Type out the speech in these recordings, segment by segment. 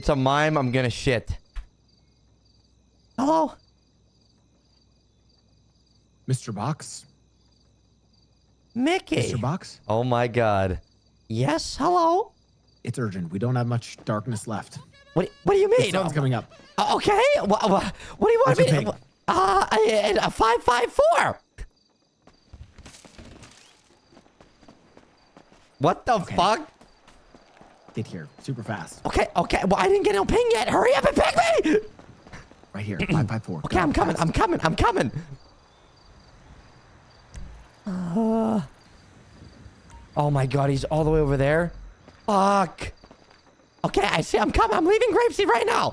It's a mime. I'm gonna shit. Hello? Mr. Box? Mickey. Mr. Box? Oh my god. Yes, hello? It's urgent. We don't have much darkness left. What do you The mean? sun's coming up. Okay. What do you want What's your me to... ping? 554. What the fuck? Get here. Super fast. Okay. Well, I didn't get no ping yet. Hurry up and ping me! Right here. 554. Okay, I'm coming. I'm coming. Oh my god, he's all the way over there. Fuck. Okay, I see. I'm coming. I'm leaving Grapeseed right now.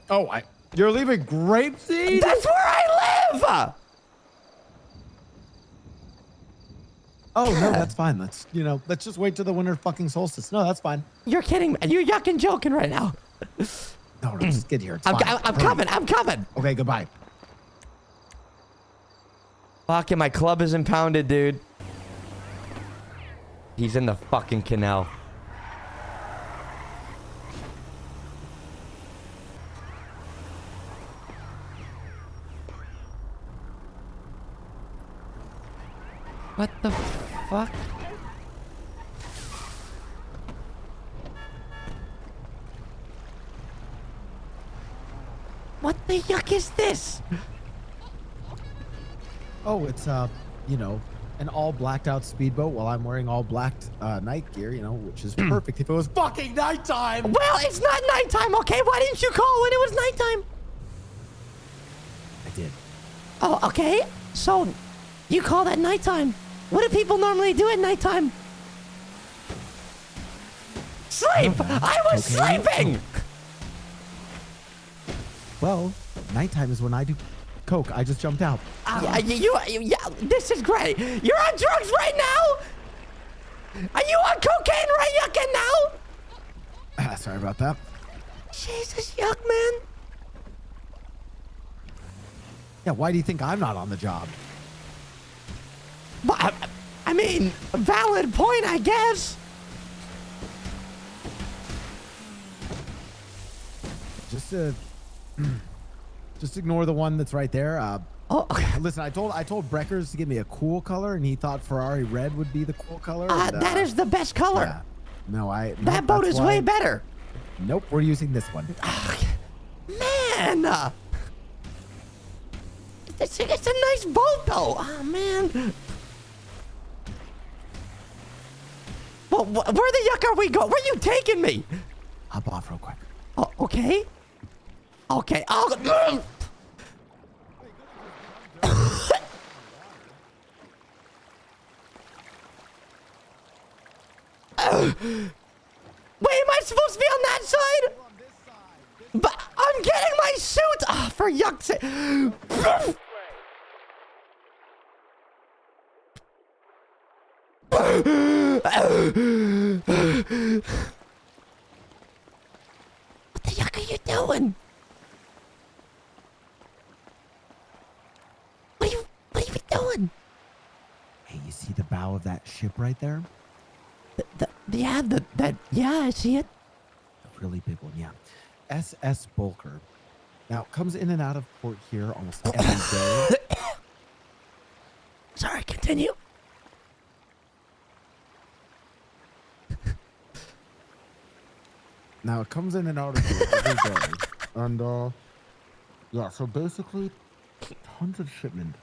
Oh, you're leaving Grapeseed? That's where I live. Oh, no, that's fine. Let's just wait till the winter fucking solstice. No, that's fine. You're kidding me. You're yucking joking right now. No, just get here. It's I'm fine. coming. I'm coming. Okay, goodbye. Fucking my club is impounded, dude. He's in the fucking canal. What the fuck? What the yuck is this? Oh, it's an all blacked out speedboat while I'm wearing all black night gear, which is perfect if it was fucking nighttime. Well, it's not nighttime, okay? Why didn't you call when it was nighttime? I did. Oh, okay. So, you call that nighttime. What do people normally do at nighttime? Sleep! I was sleeping! Well, nighttime is when I do coke. I just jumped out. Yeah, this is great. You're on drugs right now? Are you on cocaine right yucking now? Sorry about that. Jesus, yuck, man. Yeah, why do you think I'm not on the job? But, I mean, valid point, I guess. Just ignore the one that's right there. Oh, Listen, I told Breckers to give me a cool color, and he thought Ferrari red would be the cool color. that is the best color. Yeah. No, That boat is way better. Nope, we're using this one. Man. It's a nice boat, though. Oh, man. Well, where the yuck are we going? Where are you taking me? Hop off real quick. Oh, okay. Okay. Oh. Wait, am I supposed to be on that side? But I'm getting my suit. Ah, for yuck's sake. What the yuck are you doing? What are you doing? Hey, you see the bow of that ship right there? Yeah, I see it. A really big one, yeah. SS Bulker. Now, it comes in and out of port here almost every day. Sorry, continue. Now, it comes in and out of here every day. And, yeah, so basically, tons of shipment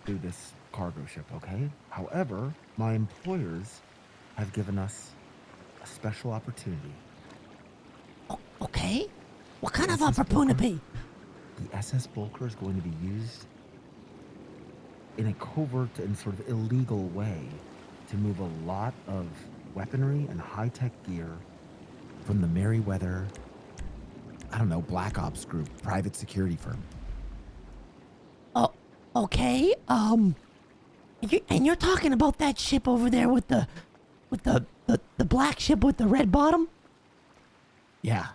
through this cargo ship, okay? However, my employers have given us a special opportunity. Okay. What kind of SS opportunity? The SS Bulker is going to be used in a covert and sort of illegal way to move a lot of weaponry and high-tech gear from the Merryweather, I don't know, Black Ops Group, private security firm. Oh, okay. And you're talking about that ship over there with the black ship with the red bottom? Yeah.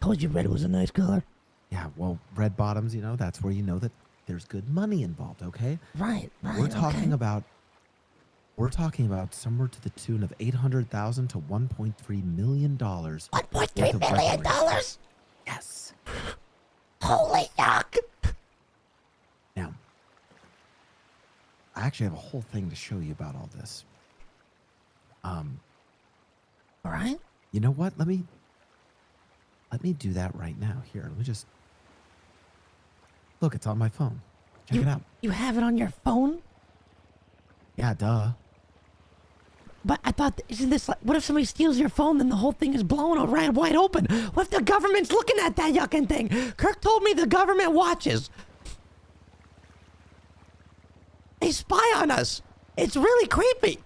Told you red was a nice color. Yeah, well, red bottoms, that's where you know that there's good money involved, okay? Right. We're talking okay. about We're talking about somewhere to the tune of $800,000 to $1.3 million worth $1.3 of million weaponry. dollars? Yes. Holy yuck! Now, I actually have a whole thing to show you about all this. All right. You know what? Let me do that right now. Here, let me just look. It's on my phone. Check it out. You have it on your phone? Yeah, duh. But I thought, isn't this like, what if somebody steals your phone, then the whole thing is blown right wide open? What if the government's looking at that yucking thing? Kirk told me the government watches. They spy on us. It's really creepy.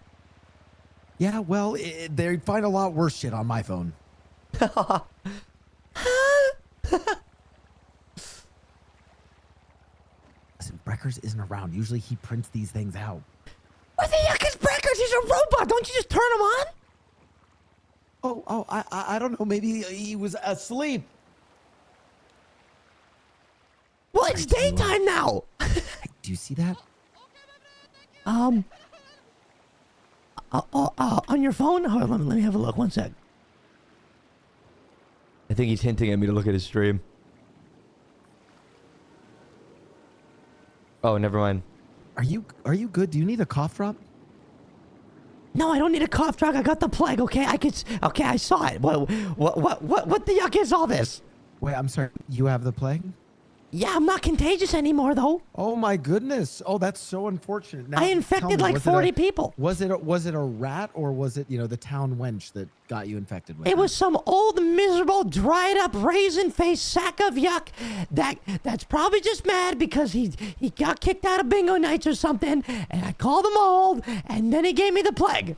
Yeah, well, they find a lot worse shit on my phone. Listen, Breckers isn't around. Usually he prints these things out. What the yuck is Breckers? He's a robot. Don't you just turn him on? I don't know. Maybe he was asleep. Well, it's daytime now. Do you see that? On your phone? Hold on, let me have a look. One sec. I think he's hinting at me to look at his stream. Oh, never mind. Are you good? Do you need a cough drop? No, I don't need a cough drop. I got the plague. Okay, Okay, I saw it. What the yuck is all this? Wait, I'm sorry. You have the plague? Yeah, I'm not contagious anymore though. Oh my goodness! Oh, that's so unfortunate. Now, I tell infected me, like was 40 people. Was it a rat or was it the town wench that got you infected with? It was some old, miserable, dried up, raisin-faced sack of yuck. That's probably just mad because he got kicked out of bingo nights or something, and I called him old, and then he gave me the plague.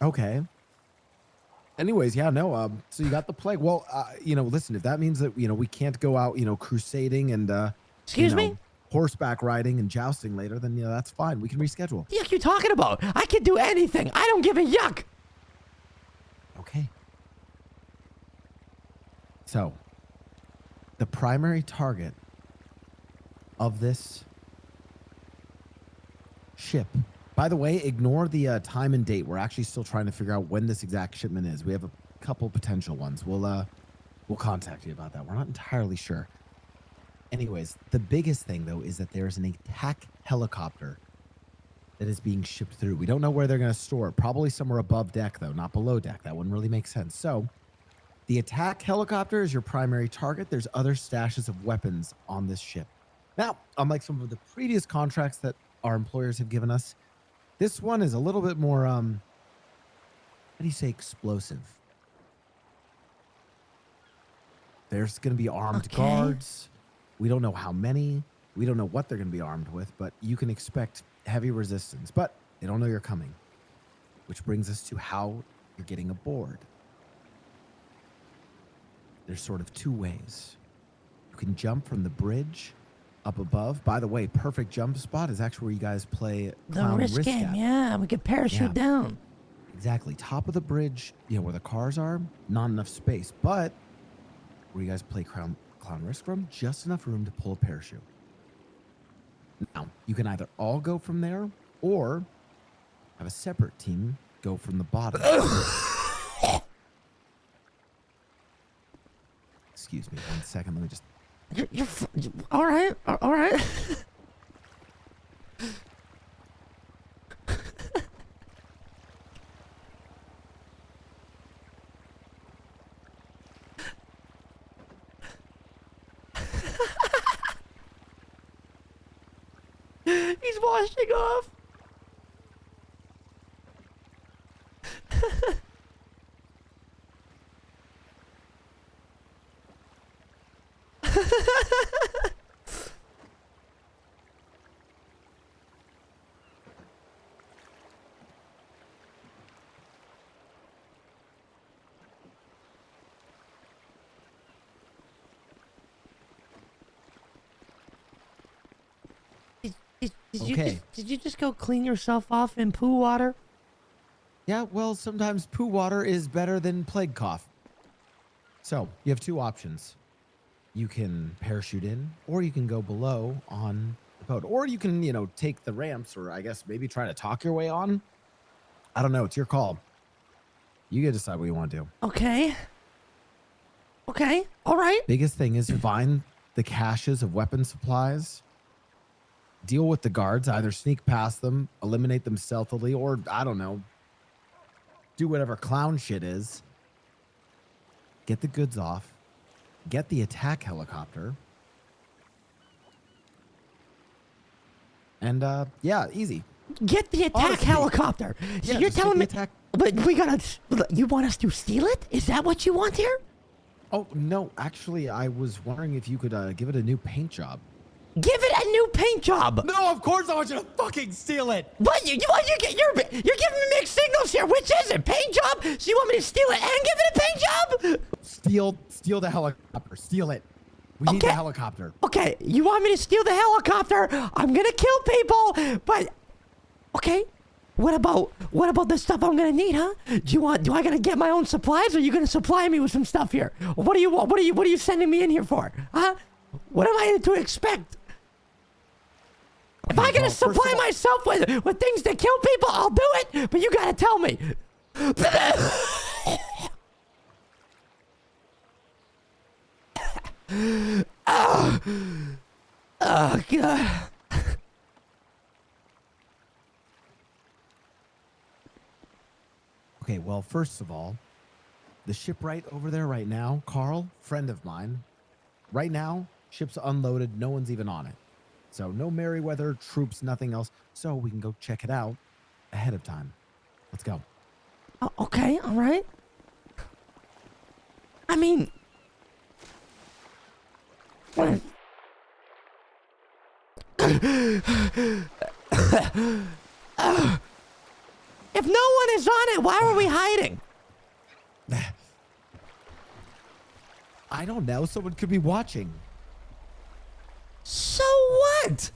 Okay. Anyways, yeah, no. So you got the plague. Well, listen. If that means that we can't go out, crusading and Excuse me? horseback riding and jousting later, then that's fine. We can reschedule. What the yuck you talking about? I can do anything. I don't give a yuck. Okay. So, the primary target of this ship. By the way, ignore the time and date. We're actually still trying to figure out when this exact shipment is. We have a couple potential ones. We'll contact you about that. We're not entirely sure. Anyways, the biggest thing though is that there's an attack helicopter that is being shipped through. We don't know where they're going to store it. Probably somewhere above deck though, not below deck. That wouldn't really make sense. So, the attack helicopter is your primary target. There's other stashes of weapons on this ship. Now, unlike some of the previous contracts that our employers have given us, this one is a little bit more, how do you say explosive? There's going to be armed guards. We don't know how many. We don't know what they're going to be armed with, but you can expect heavy resistance. But they don't know you're coming, which brings us to how you're getting aboard. There's sort of two ways. You can jump from the bridge up above. By the way, perfect jump spot is actually where you guys play The Clown risk game, at. yeah. We could parachute Yeah. down. Exactly. Top of the bridge, where the cars are, not enough space. But where you guys play Clown Risk from, just enough room to pull a parachute. Now, you can either all go from there or have a separate team go from the bottom. Excuse me 1 second. Let me just... All right. All right. He's washing off. Did you just go clean yourself off in poo water? Yeah, well, sometimes poo water is better than plague cough. So, you have two options. You can parachute in, or you can go below on the boat. Or you can, take the ramps, or I guess maybe try to talk your way on. I don't know. It's your call. You get to decide what you want to do. Okay. Okay. All right. Biggest thing is find the caches of weapon supplies. Deal with the guards. Either sneak past them, eliminate them stealthily, or, I don't know, do whatever clown shit is. Get the goods off. Get the attack helicopter. And, yeah, easy. Get the attack Honestly. helicopter. So Yeah, you're just get telling the me, attack- but we gotta. You want us to steal it? Is that what you want here? Oh, no, actually, I was wondering if you could give it a new paint job. Give it a new paint job. No, of course I want you to fucking steal it. What you're giving me mixed signals here. Which is it? Paint job? So you want me to steal it and give it a paint job? Steal the helicopter. Steal it. We need the helicopter. Okay, you want me to steal the helicopter? I'm gonna kill people, but okay. What about the stuff I'm gonna need, huh? Do I gotta get my own supplies, or are you gonna supply me with some stuff here? What do you want? What are you sending me in here for? Huh? What am I to expect? If I gotta supply myself with things that kill people, I'll do it, but you gotta tell me. Oh, God. Okay, well, first of all, the shipwright over there right now, Carl, friend of mine, right now, ship's unloaded. No one's even on it. So no Merryweather, troops, nothing else. So we can go check it out ahead of time. Let's go. Okay, all right. I mean, if no one is on it, why are we hiding? I don't know. Someone could be watching. So what?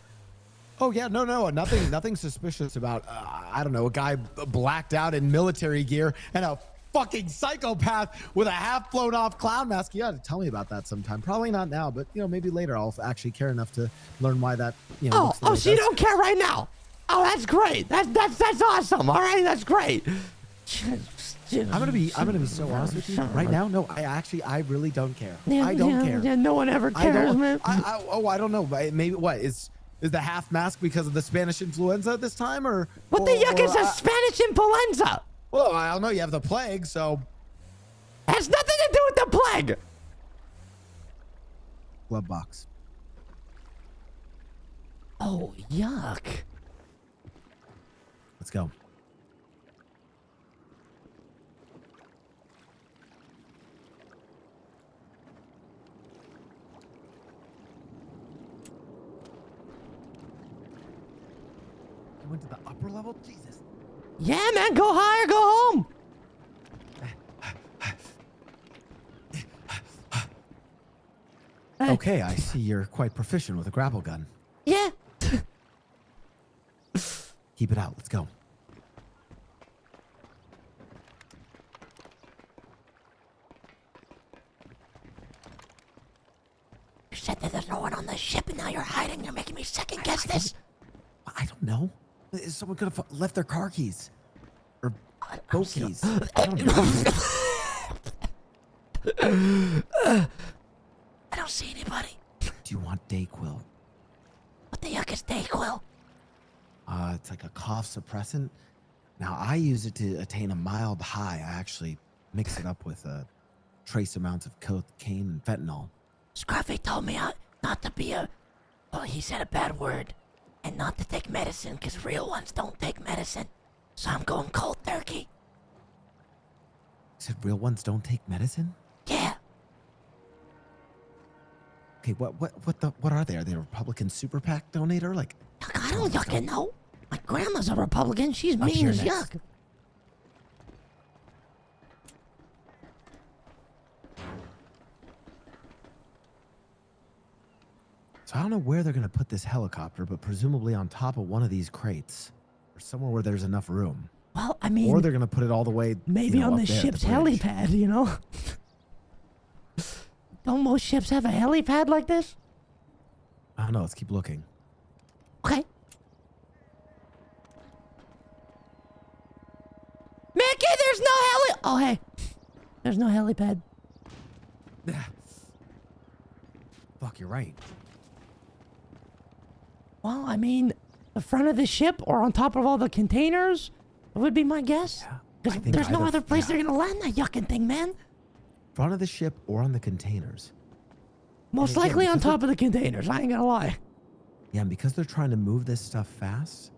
Oh, yeah. No. Nothing suspicious about, I don't know, a guy blacked out in military gear and a fucking psychopath with a half blown off clown mask. You got to tell me about that sometime. Probably not now, but, maybe later I'll actually care enough to learn why that, looks the way it So you does. don't care right now? Oh, that's great. That's awesome. All right, that's great. I'm gonna be so honest with you right now. No, I really don't care. I don't care. Yeah, no one ever I cares, don't. man. I don't know. Maybe what is the half mask because of the Spanish influenza this time, or What the yuck is a a Spanish influenza? Well, I don't know. You have the plague, so Has nothing to do with the plague. glove box. Oh, yuck. Let's go. You went to the upper level? Jesus. Yeah, man, go high or go home. Okay, I see you're quite proficient with a grapple gun. Yeah. Keep it out. Let's go. You said that there's no one on the ship, and now you're hiding. You're making me second guess this. I don't know. Someone could have left their car keys. Or boat keys. I don't know. I don't see anybody. Do you want Dayquil? What the yuck is Dayquil? It's like a cough suppressant. Now, I use it to attain a mild high. I actually mix it up with trace amounts of cocaine and fentanyl. Scruffy told me not to be well, he said a bad word. And not to take medicine, because real ones don't take medicine. So I'm going cold turkey. He said real ones don't take medicine? Yeah. Okay, what are they? Are they a Republican super PAC donator? Like, Yuck, I don't yucking know. My grandma's a Republican. She's Up mean here as next. yuck. so I don't know where they're gonna put this helicopter, but presumably on top of one of these crates, or somewhere where there's enough room. Well, I mean, Or they're gonna put it all the way maybe on up the there at ship's bridge. helipad, you know? Don't most ships have a helipad like this? I don't know. Let's keep looking. Okay. Mickey, there's no heli. Oh, hey. There's no helipad. Fuck, you're right. Well, I mean, the front of the ship or on top of all the containers would be my guess. Yeah, I Because think there's no either- other place yeah. they're gonna land that yucking thing, man. Front of the ship or on the containers. Most again, likely on because top of the containers. I ain't gonna lie. Yeah, and because they're trying to move this stuff fast,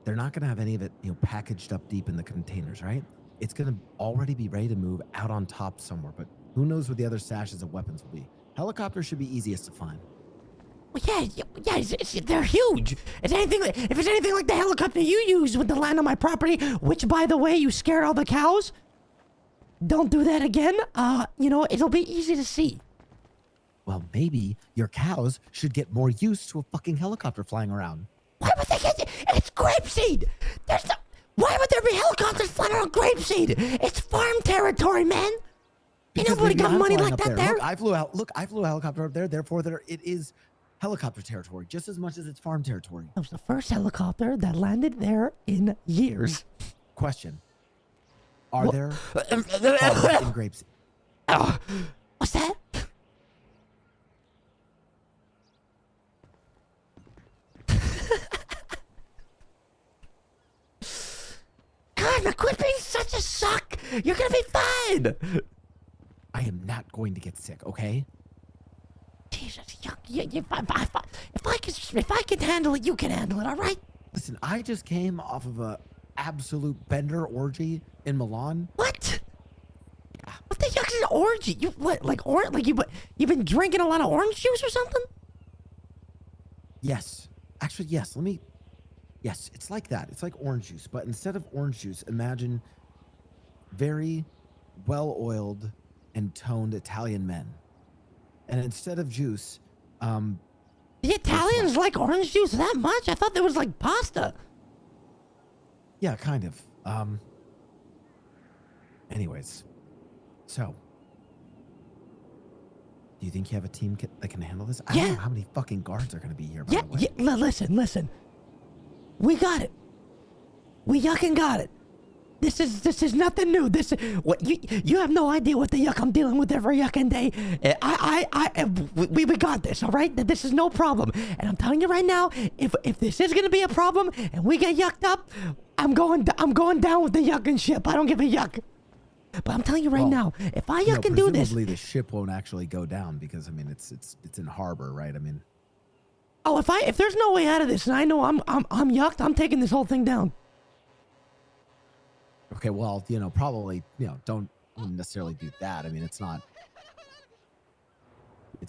they're not going to have any of it, packaged up deep in the containers, right? It's going to already be ready to move out on top somewhere, but who knows where the other stashes of weapons will be. Helicopters should be easiest to find. Well, yeah, they're huge. If it's anything like the helicopter you used with the land on my property, which, by the way, you scared all the cows. Don't do that again. It'll be easy to see. Well, maybe your cows should get more used to a fucking helicopter flying around. Why would they get it? It's grapeseed. Why would there be helicopters flying around grapeseed? It's farm territory, man. Ain't Because nobody maybe got I'm money flying like up that there. Look, I flew a helicopter up there, therefore it is helicopter territory, just as much as it's farm territory. That was the first helicopter that landed there in years. Question. Are there farms in grapes? What's that? God, man, quit being such a suck. You're gonna be fine. I am not going to get sick, okay? Jesus, if I can handle it, you can handle it. All right? Listen, I just came off of a absolute bender orgy in Milan. What? What the yuck is an orgy? You've been drinking a lot of orange juice or something? Yes. Actually, yes. Yes, it's like that. It's like orange juice, but instead of orange juice, imagine very well-oiled and toned Italian men. And instead of juice, The Italians like orange juice that much? I thought there was like pasta. yeah, kind of. Anyways, so do you think you have a team that can handle this? I don't Yeah. know how many fucking guards are going to be here, by Yeah, the way. yeah. Listen. We got it. We yucking got it. This is nothing new. You have no idea what the yuck I'm dealing with every yucking day. We got this, all right? This is no problem. And I'm telling you right now, if this is gonna be a problem and we get yucked up, I'm going down with the yucking ship. I don't give a yuck. But I'm telling you right Well, now, if I yuck and do this, presumably the ship won't actually go down because, I mean, it's in harbor, right? I mean, if there's no way out of this, and I know I'm yucked, I'm taking this whole thing down. okay, well, probably, don't necessarily do that. I mean, it's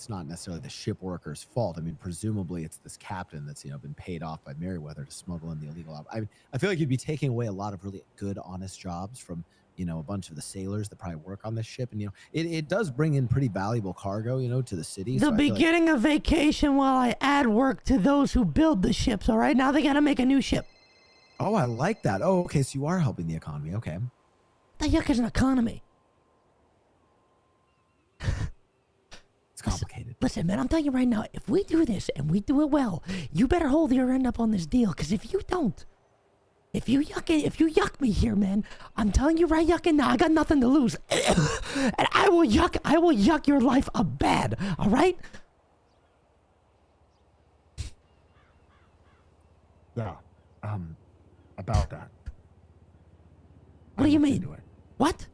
not necessarily the ship worker's fault. I mean, presumably it's this captain that's, been paid off by Merryweather to I feel like you'd be taking away a lot of really good, honest jobs from, a bunch of the sailors that probably work on this ship. And, it does bring in pretty valuable cargo, to the city. The so I feel like- beginning of vacation while I add work to those who build the ships, all right? Now they gotta make a new ship. Oh, I like that. Oh, okay, so you are helping the economy. Okay. The yuck is an economy. It's complicated. Listen, man, I'm telling you right now, if we do this and we do it well, you better hold your end up on this deal. Because if you don't, if you yuck me here, man, I'm telling you right yucking now, I got nothing to lose. And I will yuck your life up bad, all right? Yeah. About that. What do you mean? What?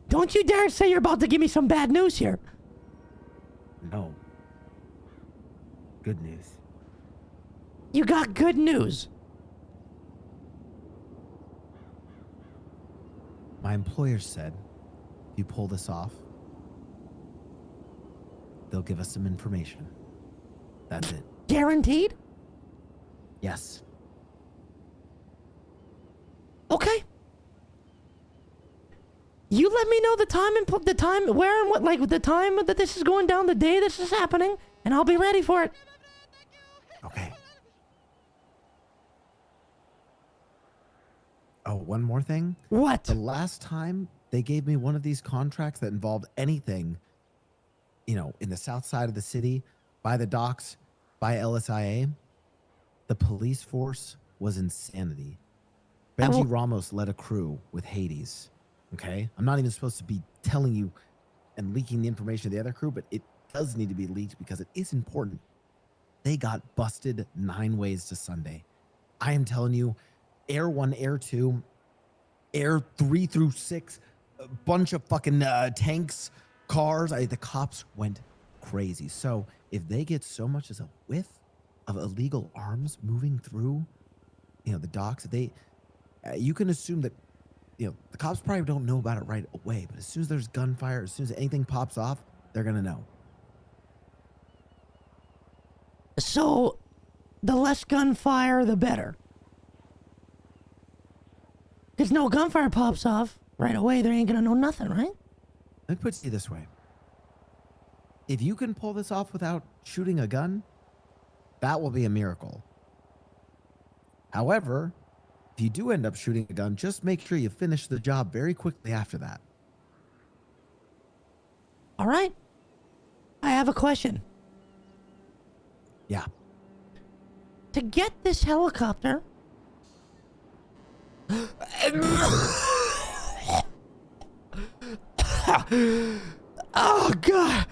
Don't you dare say you're about to give me some bad news here. No. Good news. You got good news. My employer said if you pull this off, they'll give us some information. That's it. Guaranteed? Yes. Okay. You let me know the time and the time, where and what, like the time that this is going down, the day this is happening, and I'll be ready for it. Okay. Oh, one more thing. What? The last time they gave me one of these contracts that involved anything, in the south side of the city, by the docks, by LSIA, the police force was insanity. I will- Benji Ramos led a crew with Hades. Okay? I'm not even supposed to be telling you and leaking the information to the other crew, but it does need to be leaked because it is important. They got busted 9 ways to Sunday. I am telling you, Air 1, Air 2, Air 3 through 6, a bunch of fucking tanks, cars. The cops went crazy. So if they get so much as a whiff of illegal arms moving through, the docks, you can assume that, the cops probably don't know about it right away. But as soon as there's gunfire, as soon as anything pops off, they're gonna know. So, the less gunfire, the better. Because no gunfire pops off right away, they ain't gonna know nothing, right? Let me put it to you this way. If you can pull this off without shooting a gun, that will be a miracle. However, if you do end up shooting a gun, just make sure you finish the job very quickly after that. All right. I have a question. Yeah. To get this helicopter... Oh, God.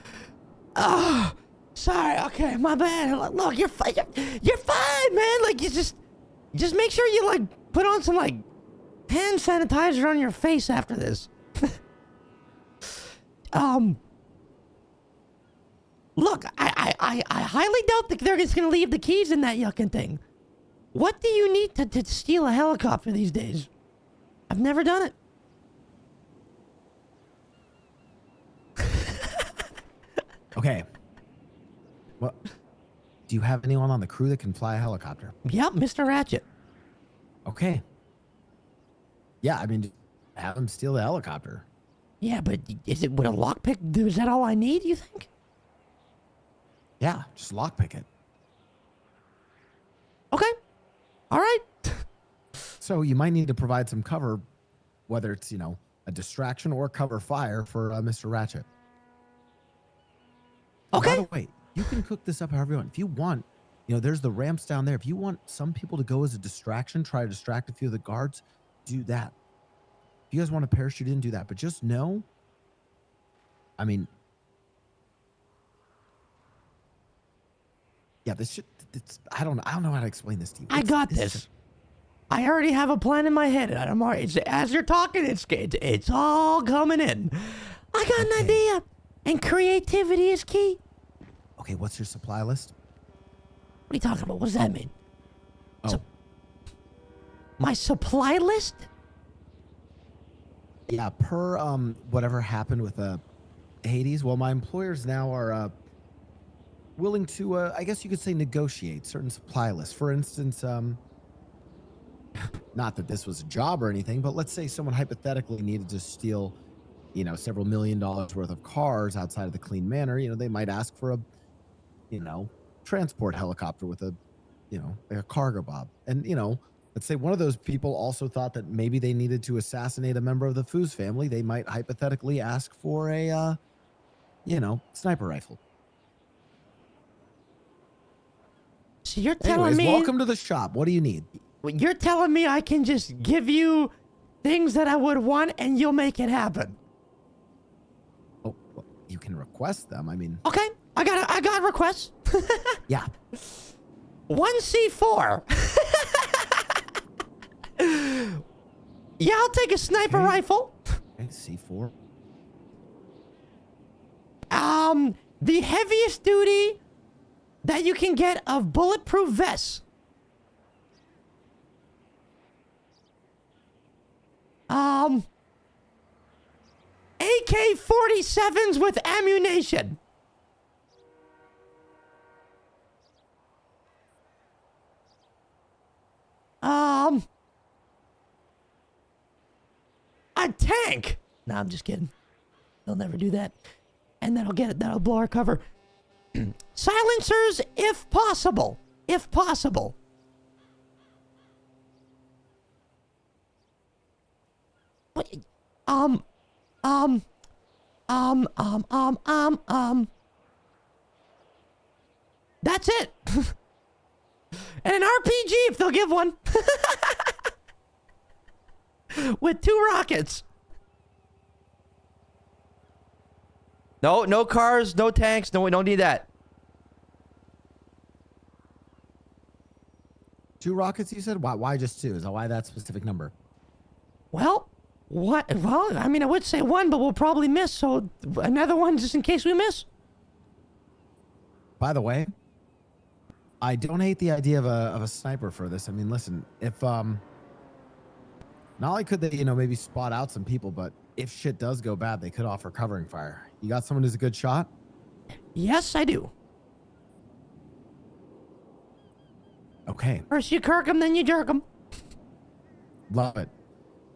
Oh, sorry. Okay, my bad. Look, you're fine. You're fine, man. Like, you just make sure you, like, put on some, like, hand sanitizer on your face after this. Look, I highly doubt that they're just gonna leave the keys in that yucking thing. What do you need to steal a helicopter these days? I've never done it. Okay. Well, do you have anyone on the crew that can fly a helicopter? Yep, Mr. Ratchet. Okay. Yeah, I mean, have them steal the helicopter. Yeah, but is it with a lockpick? Is that all I need, you think? Yeah, just lockpick it. Okay. All right. So you might need to provide some cover, whether it's, a distraction or cover fire for Mr. Ratchet. Okay. By the way, you can cook this up however you want. If you want, there's the ramps down there. If you want some people to go as a distraction, try to distract a few of the guards, do that. If you guys want to parachute in, do that. But just know, I mean, yeah, this shit, I don't know how to explain this to you. I got this. I already have a plan in my head. And I'm already, as you're talking, it's all coming in. I got an idea. And creativity is key. Okay, what's your supply list? What are you talking about? What does that mean? Oh, My supply list? yeah, per whatever happened with Hades. Well, my employers now are willing to, I guess you could say, negotiate certain supply lists. For instance, not that this was a job or anything, but let's say someone hypothetically needed to steal, several $1 million worth of cars outside of the Clean Manor. They might ask for a, transport helicopter with a, like a cargo bob. And, let's say one of those people also thought that maybe they needed to assassinate a member of the Foos family. They might hypothetically ask for a, sniper rifle. So you're telling Anyways, me... welcome to the shop. What do you need? You're telling me I can just give you things that I would want and you'll make it happen? Oh, well, you can request them. I mean, Okay, I got requests. yeah. 1C4. Yeah, I'll take a sniper Okay. rifle. Okay, C4. The heaviest duty that you can get of bulletproof vests. AK-47s with ammunition. A tank. No, I'm just kidding. They'll never do that. And that'll blow our cover. Silencers, if possible. If possible. What? That's it. And an RPG if they'll give one. With 2 rockets. No, no cars, no tanks. No, we don't need that. 2 rockets, you said? Why just 2? Is that why that specific number? Well, what? Well, I mean, I would say 1, but we'll probably miss. So another one just in case we miss. By the way, I don't hate the idea of a sniper for this. I mean, listen, if not only could they, maybe spot out some people, but if shit does go bad, they could offer covering fire. You got someone who's a good shot? Yes, I do. Okay, First you kirk 'em, then you jerk 'em. love it.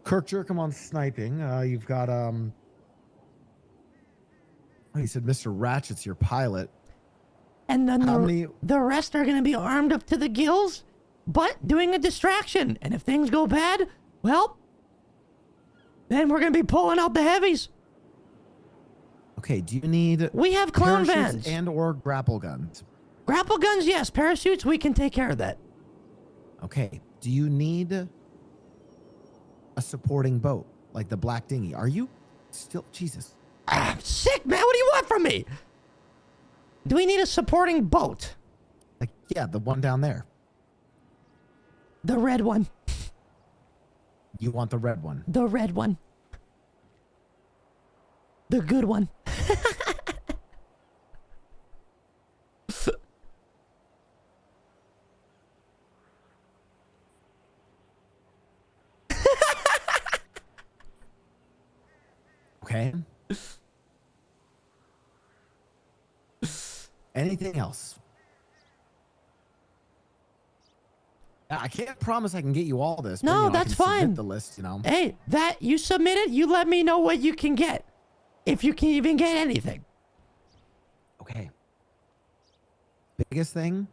Kirk Jerkham on sniping. You've got he said Mr. Ratchet's your pilot. And then How many- the rest are going to be armed up to the gills, but doing a distraction. And if things go bad, well, then we're going to be pulling out the heavies. Okay, do you need We have clown parachutes vans. and or grapple guns? Grapple guns, yes. Parachutes, we can take care of that. Okay, do you need a supporting boat like the Black Dinghy? Are you still Jesus? Ah, sick, man. What do you want from me? Do we need a supporting boat? Like, yeah, the one down there. The red one. You want the red one? The red one. The good one. Okay. Anything else? I can't promise I can get you all this. No, but, that's I can submit fine. the list, Hey, that you submit it, you let me know what you can get. If you can even get anything. Okay. Biggest thing.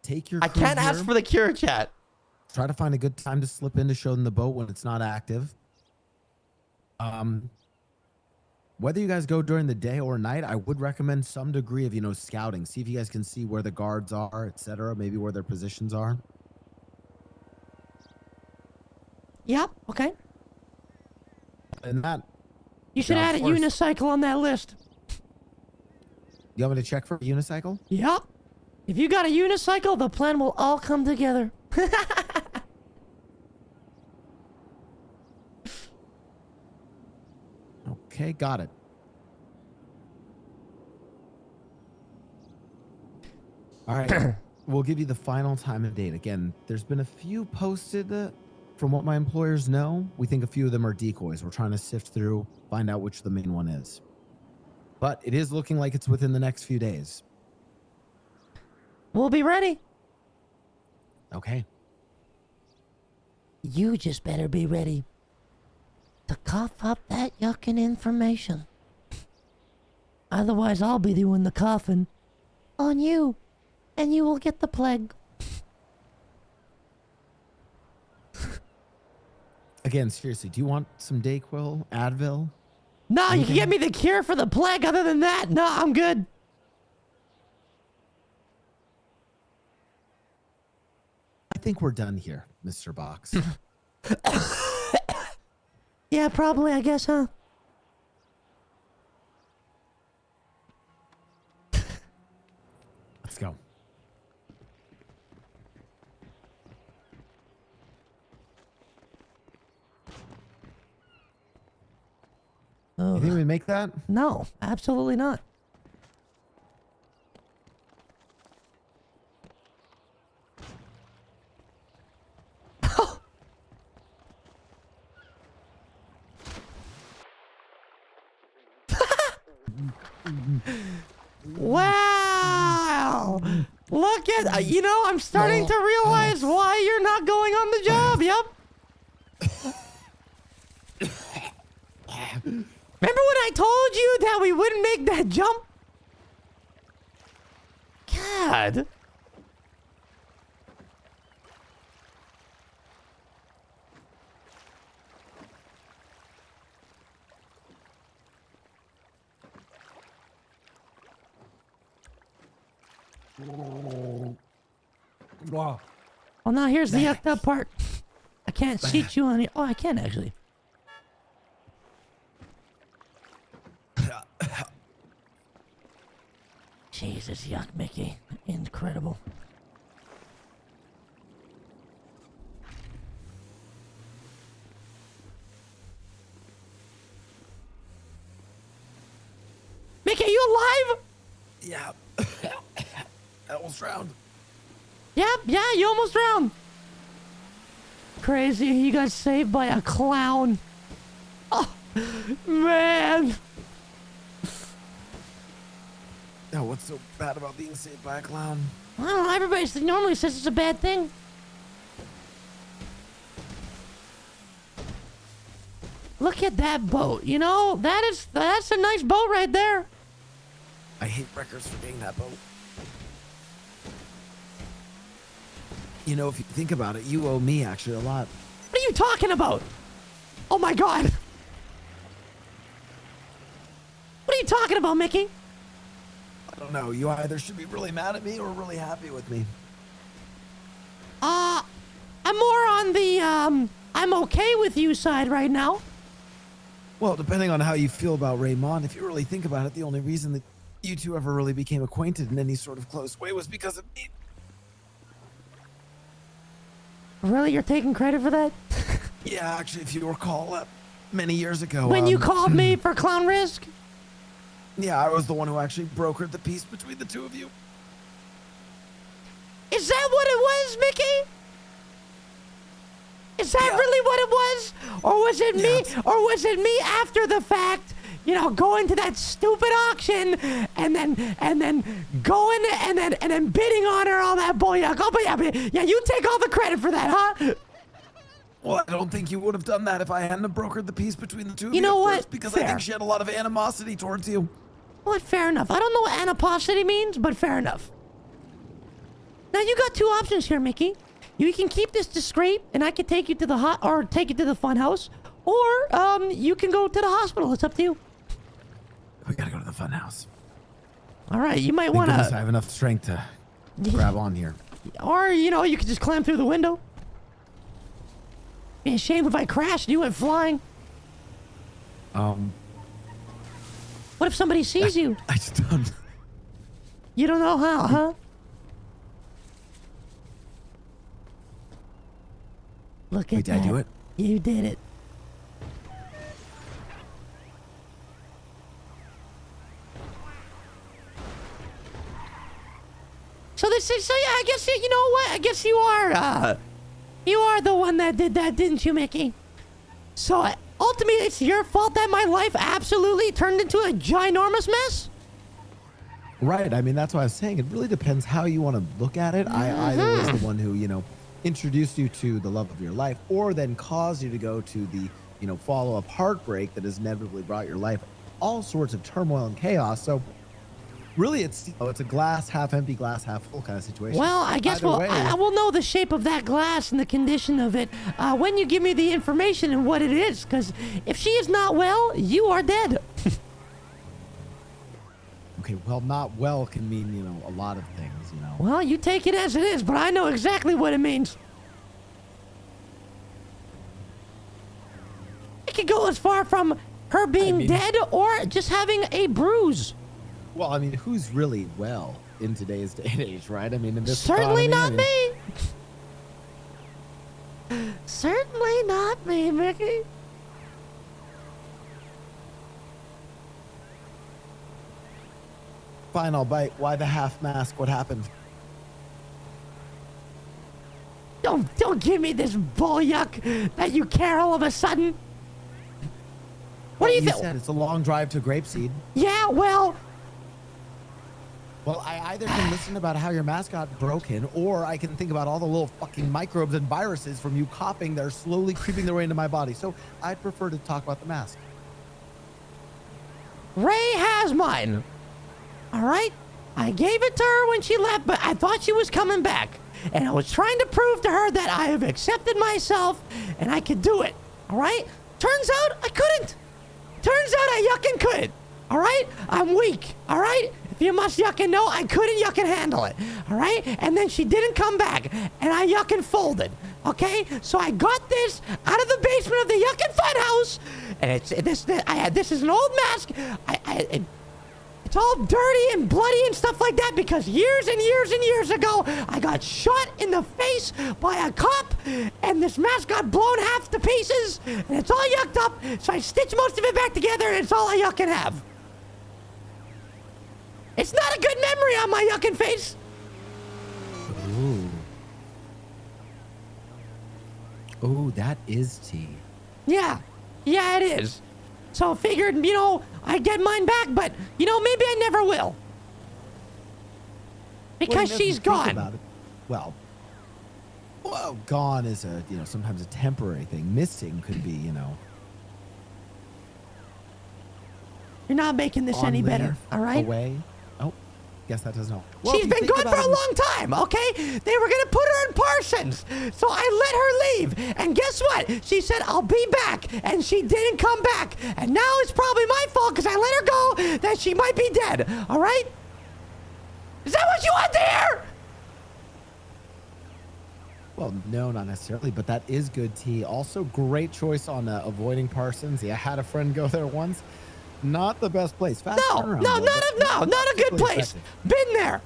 Take your. I crew can't ask here. for the cure chat. Try to find a good time to slip in to show them the boat when it's not active. Whether you guys go during the day or night, I would recommend some degree of, scouting. See if you guys can see where the guards are, etc. Maybe where their positions are. Yep, okay. And that, You should Yeah, add a of course. unicycle on that list. you want me to check for a unicycle? Yep. If you got a unicycle, the plan will all come together. Okay, got it. All right. We'll give you the final time and date. Again, there's been a few posted from what my employers know. We think a few of them are decoys. We're trying to sift through, find out which the main one is. But it is looking like it's within the next few days. We'll be ready. Okay. You just better be ready to cough up that yucking information. Otherwise, I'll be doing the coughing on you, and you will get the plague. Again, seriously, do you want some Dayquil, Advil? No, you can get me the cure for the plague. Other than that, no, I'm good. I think we're done here, Mr. Box. Yeah, probably, I guess, huh? Let's go. You think we make that? No, absolutely not. Wow! Look at, I'm starting to realize why you're not going on the job. Yep. Remember when I told you that we wouldn't make that jump? God. Wow. Well, now here's the yucked up part. I can't seat you on it. Oh, I can actually. Jesus, yuck, Mickey. Incredible. Mickey, are you alive? Yeah. I almost drowned. Yep, yeah, you almost drowned. Crazy, you got saved by a clown. Oh, man. Now, what's so bad about being saved by a clown? I don't know, everybody normally says it's a bad thing. Look at that boat, you know? That's a nice boat right there. I hate Wreckers for being that boat. You know, if you think about it, you owe me actually a lot. What are you talking about? Oh my god. What are you talking about, Mickey? I don't know. You either should be really mad at me or really happy with me. I'm more on the, I'm okay with you side right now. Well, depending on how you feel about Raymond, if you really think about it, the only reason that you two ever really became acquainted in any sort of close way was because of me. Really? You're taking credit for that? Yeah, actually, if you recall, many years ago. When you called me for Clown Risk? Yeah, I was the one who actually brokered the peace between the two of you. Is that what it was, Mickey? Is that Yeah. really what it was? Or was it me? Or was it me after the fact? You know, going to that stupid auction and then going and then bidding on her, all that bullshit. Oh, but yeah, you take all the credit for that, huh? Well, I don't think you would have done that if I hadn't have brokered the peace between the two of you. You know at what? first, because Fair. I think she had a lot of animosity towards you. Well, fair enough. I don't know what animosity means, but fair enough. Now you got two options here, Mickey. You can keep this discreet, and I can take you to the take you to the fun house, or you can go to the hospital. It's up to you. We gotta go to the fun house. All right, you might Thank want goodness I to, have enough strength to grab on here. or you know, you could just climb through the window. Be a shame if I crashed and you went flying. What if somebody sees you? I just don't. You don't know how, huh? Look at Wait, that. did I do it? You did it. So yeah, I guess you know what? I guess you are the one that did that, didn't you, Mickey? So ultimately, it's your fault that my life absolutely turned into a ginormous mess. Right. I mean, that's what I was saying. It really depends how you want to look at it. I either was the one who, introduced you to the love of your life, or then caused you to go to the, follow-up heartbreak that has inevitably brought your life all sorts of turmoil and chaos. So really, it's a glass half empty, glass half full kind of situation. Well, I guess Either way, I will know the shape of that glass and the condition of it when you give me the information and what it is. Because if she is not well, you are dead. Okay, well, not well can mean, a lot of things, Well, you take it as it is, but I know exactly what it means. It could go as far from her being dead or just having a bruise. Well, I mean, who's really well in today's day and age, right? I mean, in this Certainly economy, not me. Certainly not me, Mickey. Fine, I'll bite. Why the half mask? What happened? Don't give me this bull yuck that you care all of a sudden. What do you You think? said it's a long drive to Grapeseed. Yeah, well, Well, I either can listen about how your mask got broken, or I can think about all the little fucking microbes and viruses from you coughing that are slowly creeping their way into my body. So I'd prefer to talk about the mask. Ray has mine. All right? I gave it to her when she left, but I thought she was coming back. And I was trying to prove to her that I have accepted myself and I could do it. All right? Turns out I couldn't. Turns out I yucking couldn't. All right? I'm weak. All right? if you must yuckin' know, I couldn't yuckin' handle it. All right? And then she didn't come back, and I yuckin' folded. Okay? So I got this out of the basement of the yuckin' fun house, and this is an old mask. It's all dirty and bloody and stuff like that because years and years and years ago, I got shot in the face by a cop, and this mask got blown half to pieces, and it's all yucked up, so I stitched most of it back together, and it's all I yuckin' have. It's not a good memory on my yuckin' face. Ooh. Oh, that is tea. Yeah, it is. So I figured, I'd get mine back, but, maybe I never will. Because Well, she's think gone. about it. Well, gone is sometimes a temporary thing. Missing could be, You're not making this on any better, leave, all right? away. Oh, guess that doesn't help. Well, She's if you been think gone for about a it- long time, okay? They were gonna put her in Parsons, so I let her leave. And guess what? She said, I'll be back, and she didn't come back. And now it's probably my fault because I let her go that she might be dead, all right? Is that what you want to hear? Well, no, not necessarily, but that is good tea. Also, great choice on avoiding Parsons. Yeah, I had a friend go there once. Not the best place. Fast No, turnaround, not though, but a good particularly place. effective. Been there.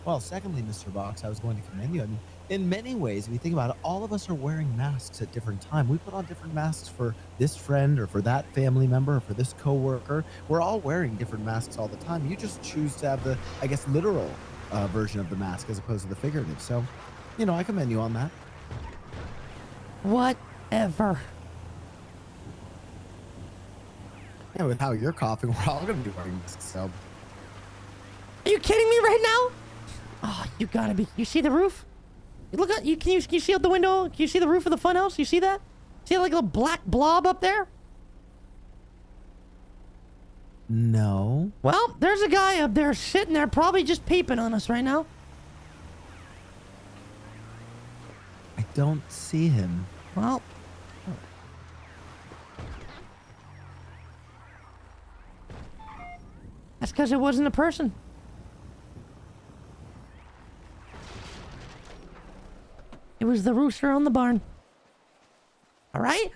Well, secondly, Mr. Box, I was going to commend you. I mean, in many ways, if you think about it, all of us are wearing masks at different times. We put on different masks for this friend or for that family member or for this coworker. We're all wearing different masks all the time. You just choose to have the, I guess, literal version of the mask as opposed to the figurative. So, I commend you on that. Whatever. Yeah, with how you're coughing, we're all going to be wearing masks. So, Are you kidding me right now? Oh, you gotta be. You see the roof? You look at you. Can you see out the window? Can you see the roof of the funhouse? You see that? See like a little black blob up there? no. Well, there's a guy up there sitting there, probably just peeping on us right now. I don't see him. Well, that's because it wasn't a person. It was the rooster on the barn. All right?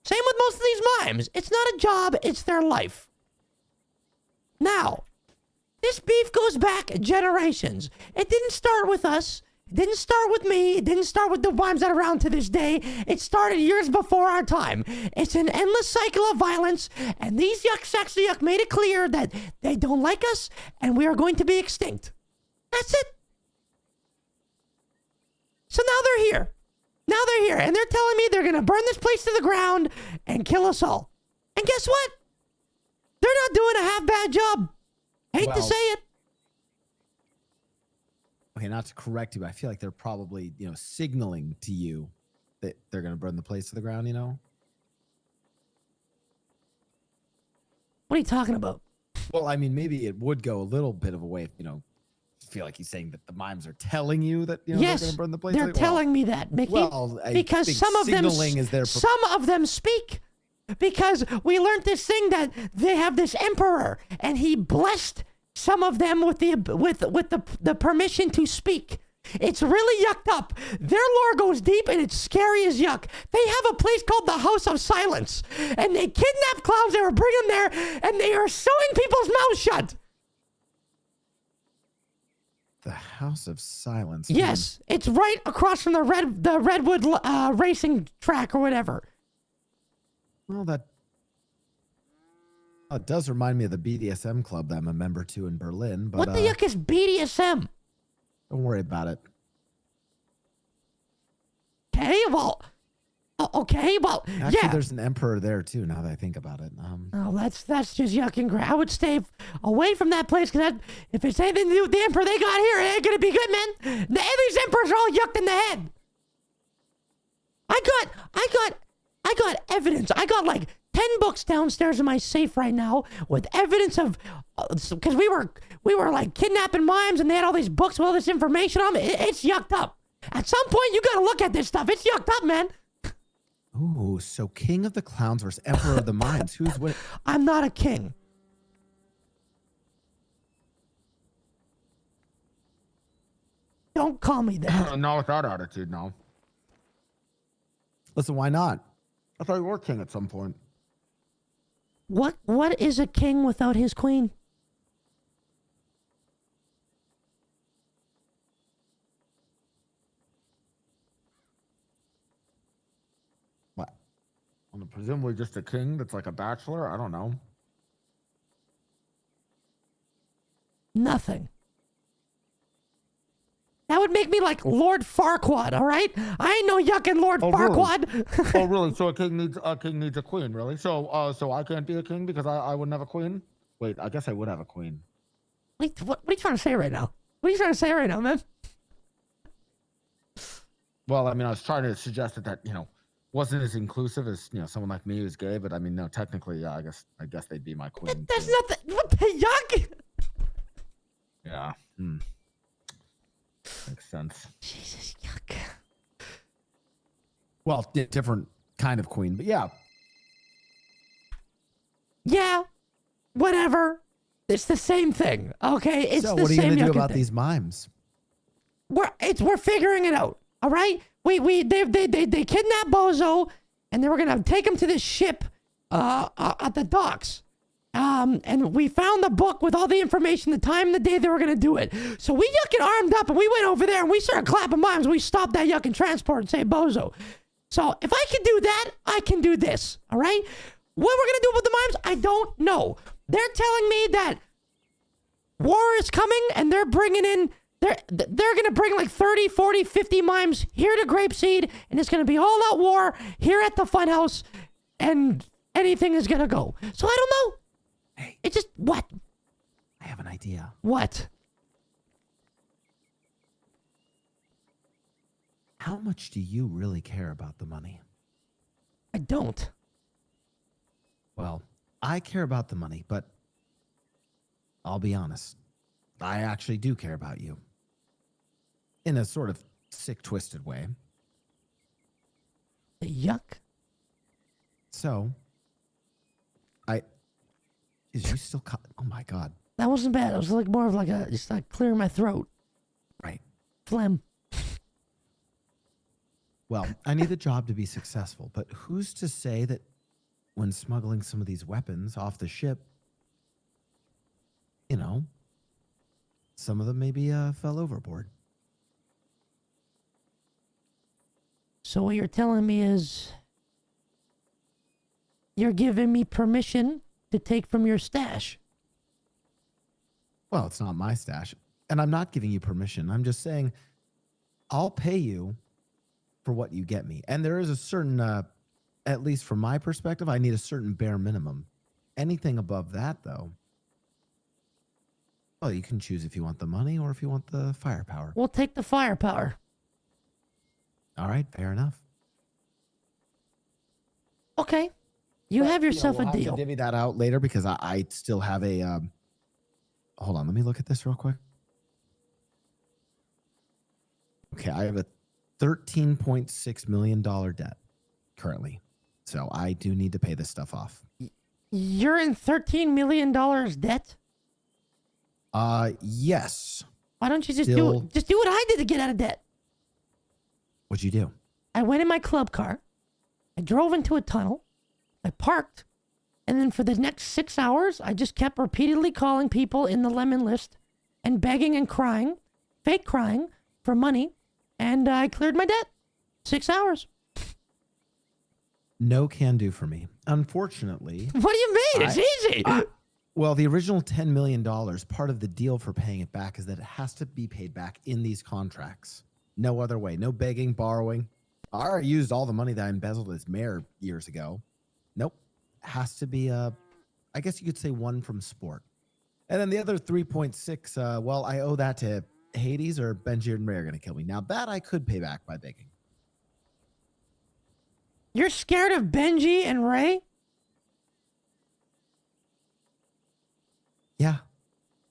Same with most of these mimes. It's not a job, it's their life. Now, this beef goes back generations. It didn't start with us. It didn't start with me. It didn't start with the mimes that are around to this day. It started years before our time. It's an endless cycle of violence, and these Yuck Saxy Yuck made it clear that they don't like us, and we are going to be extinct. That's it. So now they're here. Now they're here, and they're telling me they're going to burn this place to the ground and kill us all. And guess what? They're not doing a half-bad job. Hate to Well, say it. Okay, not to correct you, but I feel like they're probably, signaling to you that they're going to burn the place to the ground, What are you talking about? Well, I mean, maybe it would go a little bit of a way if, feel like he's saying that the mimes are telling you that, they're going Yes, to burn the place. they're Well, telling me that, Mickey. well, I because think some of them, signaling is their some of them speak. Because we learned this thing that they have this emperor, and he blessed some of them with the permission to speak. It's really yucked up. Their lore goes deep, and it's scary as yuck. They have a place called the House of Silence, and they kidnap clowns. They were bringing them there, and they are sewing people's mouths shut. The House of Silence. Yes, it's right across from the Redwood racing track or whatever. Well, that it does remind me of the BDSM club that I'm a member to in Berlin, but What the yuck is BDSM? don't worry about it. Okay, well, Actually, yeah. there's an emperor there too. Now that I think about it, Oh, that's just yuck and great. I would stay away from that place because if it's anything to do with the emperor they got here, it ain't gonna be good, man. These emperors are all yucked in the head. I got evidence. I got like 10 books downstairs in my safe right now with evidence of, because we were like kidnapping mimes and they had all these books with all this information on them. It's yucked up. At some point, you gotta look at this stuff. It's yucked up, man. Ooh, so King of the Clowns versus Emperor of the Mimes. Who's winning? I'm not a king. Don't call me that. Not with that attitude, no. Listen, why not? I thought you were king at some point. What is a king without his queen? What? Well, presumably just a king that's like a bachelor? I don't know. Nothing. That would make me like Lord Farquaad, all right? I ain't no yucking Lord Oh, really? Farquaad. Oh, really? So a king needs a queen, really? So I can't be a king because I wouldn't have a queen? Wait, I guess I would have a queen. Wait, what are you trying to say right now? What are you trying to say right now, man? Well, I mean, I was trying to suggest that wasn't as inclusive as someone like me who's gay, but I mean, no, technically, yeah, I guess they'd be my queen. That's too. nothing. What the yuck? Yeah. Makes sense. Jesus, yuck. Well, different kind of queen, but yeah. Yeah, whatever. It's the same thing, okay? It's So the what are you same gonna do yucking about thing. these mimes? We're figuring it out. All right. They kidnapped Bozo, and they were gonna take him to this ship at the docks. And we found the book with all the information, the time, the day they were gonna do it. So we yucking armed up, and we went over there, and we started clapping mimes. We stopped that yucking transport and saved Bozo. So if I can do that, I can do this. All right. What we're gonna do with the mimes, I don't know. They're telling me that war is coming, and they're bringing in. They're going to bring like 30, 40, 50 mimes here to Grapeseed, and it's going to be all out war here at the funhouse, and anything is going to go. So I don't know. Hey. It just, what? I have an idea. What? How much do you really care about the money? I don't. Well, I care about the money, but I'll be honest. I actually do care about you. In a sort of sick, twisted way. Yuck. So, is you still oh my God. That wasn't bad. It was like more of like just like clearing my throat. Right. Phlegm. Well, I need the job to be successful, but who's to say that when smuggling some of these weapons off the ship, some of them maybe fell overboard. So what you're telling me is you're giving me permission to take from your stash. Well, it's not my stash, and I'm not giving you permission. I'm just saying I'll pay you for what you get me. And there is a certain, at least from my perspective, I need a certain bare minimum. Anything above that, though, well, you can choose if you want the money or if you want the firepower. We'll take the firepower. All right, fair enough. Okay. You have yourself we'll a have to deal. divvy that out later because I still have a. Hold on, let me look at this real quick. Okay, I have a $13.6 million debt currently, so I do need to pay this stuff off. You're in $13 million debt? Yes. Why don't you just Still- do what I did to get out of debt? What'd you do? I went in my club car. I drove into a tunnel. I parked. And then for the next 6 hours, I just kept repeatedly calling people in the lemon list and begging and crying, fake crying, for money. And I cleared my debt. 6 hours. No can do for me. Unfortunately, What do you mean? It's easy. well, the original $10 million, part of the deal for paying it back is that it has to be paid back in these contracts. No other way. No begging, borrowing. I already used all the money that I embezzled as mayor years ago. Nope. Has to be, I guess you could say one from sport. And then the other 3.6, well, I owe that to Hades or Benji and Ray are going to kill me. Now that I could pay back by begging. You're scared of Benji and Ray? Yeah.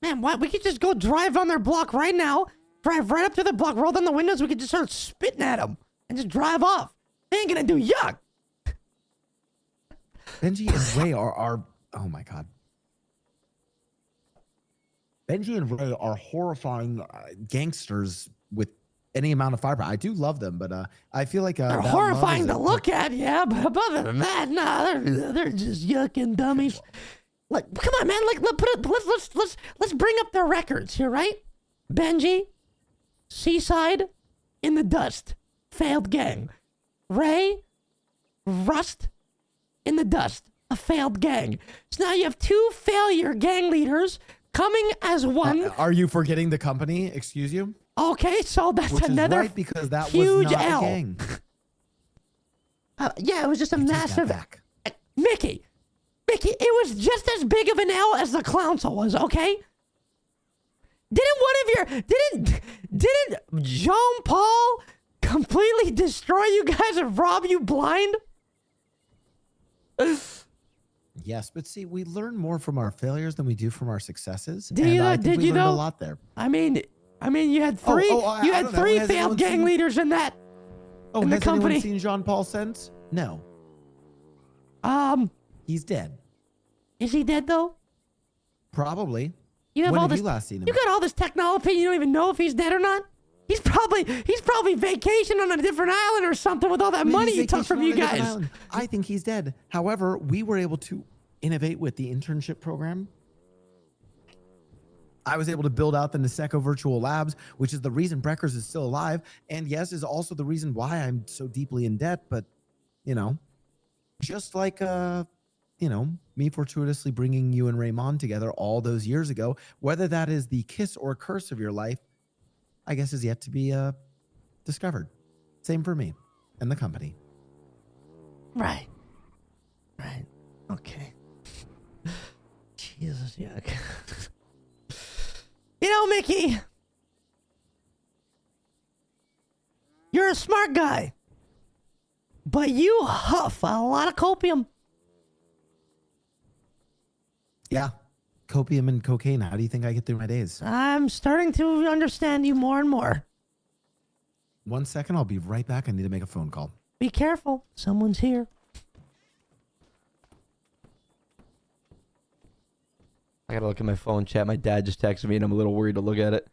Man, what? We could just go drive on their block right now. Drive right up to the block, roll down the windows. We could just start spitting at them and just drive off. They ain't gonna do yuck. Benji and Ray are oh my God. Benji and Ray are horrifying Gangsters with any amount of firepower. I do love them, but I feel like They're that love horrifying is to look at, yeah, but other than that, nah, they're just yucking dummies. Like, come on, man, like let's bring up their records here, right? Benji, Seaside, In the Dust, failed gang. Ray, Rust, In the Dust, a failed gang. So now you have 2 failure gang leaders coming as one. Are you forgetting the company? Excuse you? Okay, so that's Which another is right, because that huge was not L. a gang. Yeah, it was just a Take that massive. back. Mickey, it was just as big of an L as the Clownsel was. Okay. Didn't Jean Paul completely destroy you guys and rob you blind? Yes, but see, we learn more from our failures than we do from our successes. Did and you I though? think Did we you learned though? a lot there. I mean, you had Oh, three. oh, I you had don't know. 3 Has failed anyone gang seen- leaders in that. Oh, in the has company. anyone seen Jean Paul since? No, he's dead. Is he dead though? Probably. You have When all have this. you last seen him? You got all this technology. You don't even know if he's dead or not. He's probably vacationing on a different island or something with all that Maybe money he's you took from vacationing you on a different guys. island. I think he's dead. However, we were able to innovate with the internship program. I was able to build out the Niseko Virtual Labs, which is the reason Breckers is still alive. And yes, is also the reason why I'm so deeply in debt. But, just like, me fortuitously bringing you and Raymond together all those years ago, whether that is the kiss or curse of your life, I guess is yet to be discovered. Same for me and the company. Right. Okay. Jesus, yuck. Mickey, you're a smart guy, but you huff a lot of copium. Yeah. Copium and cocaine. How do you think I get through my days? I'm starting to understand you more and more. 1 second. I'll be right back. I need to make a phone call. Be careful. Someone's here. I gotta look at my phone chat. My dad just texted me and I'm a little worried to look at it.